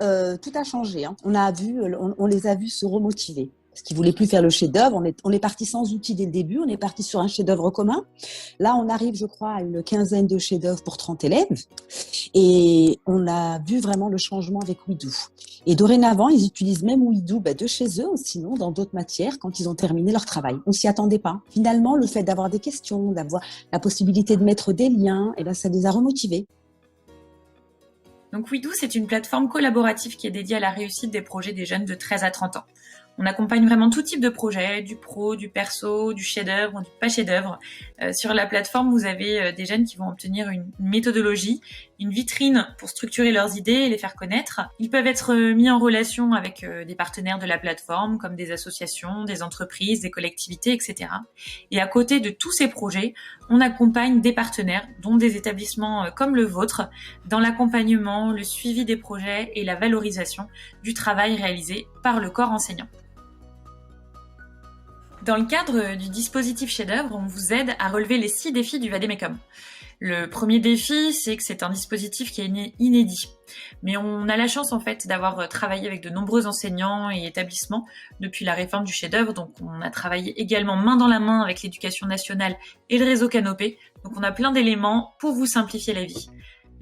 tout a changé, hein. On les a vus se remotiver. Parce qu'ils ne voulaient plus faire le chef-d'œuvre. On est parti sans outils dès le début. On est parti sur un chef-d'œuvre commun. Là, on arrive, je crois, à une quinzaine de chefs-d'œuvre pour 30 élèves. Et on a vu vraiment le changement avec Ouidou. Et dorénavant, ils utilisent même Ouidou de chez eux, sinon dans d'autres matières, quand ils ont terminé leur travail. On s'y attendait pas. Finalement, le fait d'avoir des questions, d'avoir la possibilité de mettre des liens, ça les a remotivés. Donc Ouidou, c'est une plateforme collaborative qui est dédiée à la réussite des projets des jeunes de 13 à 30 ans. On accompagne vraiment tout type de projet, du pro, du perso, du chef-d'œuvre, du pas chef-d'œuvre. Sur la plateforme, vous avez des jeunes qui vont obtenir une méthodologie, une vitrine pour structurer leurs idées et les faire connaître. Ils peuvent être mis en relation avec des partenaires de la plateforme, comme des associations, des entreprises, des collectivités, etc. Et à côté de tous ces projets, on accompagne des partenaires, dont des établissements comme le vôtre, dans l'accompagnement, le suivi des projets et la valorisation du travail réalisé par le corps enseignant. Dans le cadre du dispositif chef-d'œuvre, on vous aide à relever les 6 défis du Vademecum. Le premier défi, c'est que c'est un dispositif qui est inédit. Mais on a la chance en fait d'avoir travaillé avec de nombreux enseignants et établissements depuis la réforme du chef-d'œuvre. Donc on a travaillé également main dans la main avec l'éducation nationale et le réseau Canopé. Donc on a plein d'éléments pour vous simplifier la vie.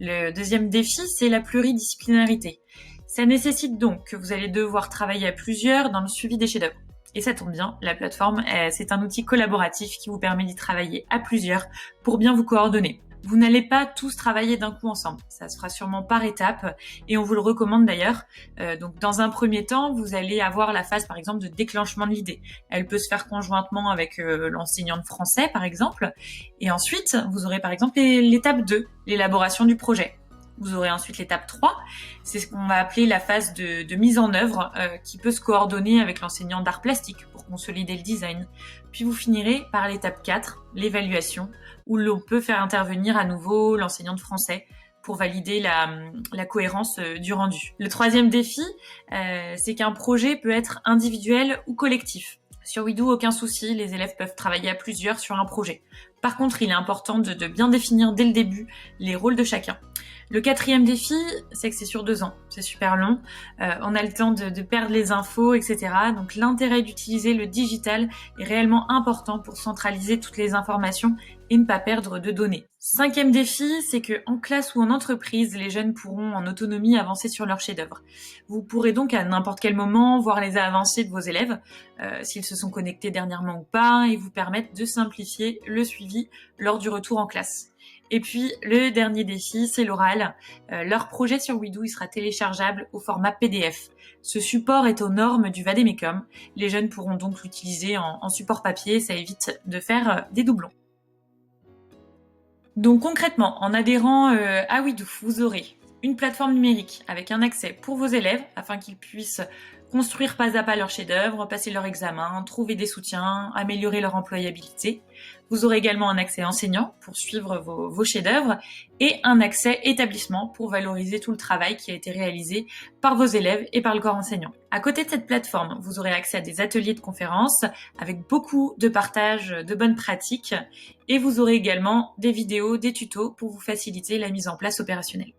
Le deuxième défi, c'est la pluridisciplinarité. Ça nécessite donc que vous allez devoir travailler à plusieurs dans le suivi des chefs-d'œuvre. Et ça tombe bien, la plateforme, c'est un outil collaboratif qui vous permet d'y travailler à plusieurs pour bien vous coordonner. Vous n'allez pas tous travailler d'un coup ensemble, ça se fera sûrement par étapes et on vous le recommande d'ailleurs. Donc dans un premier temps, vous allez avoir la phase par exemple de déclenchement de l'idée. Elle peut se faire conjointement avec l'enseignant de français par exemple. Et ensuite, vous aurez par exemple l'étape 2, l'élaboration du projet. Vous aurez ensuite l'étape 3, c'est ce qu'on va appeler la phase de mise en œuvre qui peut se coordonner avec l'enseignant d'art plastique pour consolider le design. Puis vous finirez par l'étape 4, l'évaluation, où l'on peut faire intervenir à nouveau l'enseignant de français pour valider la cohérence du rendu. Le troisième défi, c'est qu'un projet peut être individuel ou collectif. Sur Ouidou, aucun souci, les élèves peuvent travailler à plusieurs sur un projet. Par contre, il est important de bien définir dès le début les rôles de chacun. Le quatrième défi, c'est que c'est sur 2 ans. C'est super long. On a le temps de perdre les infos, etc. Donc l'intérêt d'utiliser le digital est réellement important pour centraliser toutes les informations et ne pas perdre de données. Cinquième défi, c'est que en classe ou en entreprise, les jeunes pourront en autonomie avancer sur leur chef-d'œuvre. Vous pourrez donc à n'importe quel moment voir les avancées de vos élèves, s'ils se sont connectés dernièrement ou pas, et vous permettre de simplifier le suivi lors du retour en classe. Et puis, le dernier défi, c'est l'oral. Leur projet sur Ouidou, il sera téléchargeable au format PDF. Ce support est aux normes du Vademecum. Les jeunes pourront donc l'utiliser en support papier, ça évite de faire des doublons. Donc concrètement, en adhérant à Ouidou, vous aurez une plateforme numérique avec un accès pour vos élèves afin qu'ils puissent construire pas à pas leur chef-d'œuvre, passer leur examen, trouver des soutiens, améliorer leur employabilité. Vous aurez également un accès enseignant pour suivre vos chefs-d'œuvre et un accès établissement pour valoriser tout le travail qui a été réalisé par vos élèves et par le corps enseignant. À côté de cette plateforme, vous aurez accès à des ateliers de conférences avec beaucoup de partage de bonnes pratiques et vous aurez également des vidéos, des tutos pour vous faciliter la mise en place opérationnelle.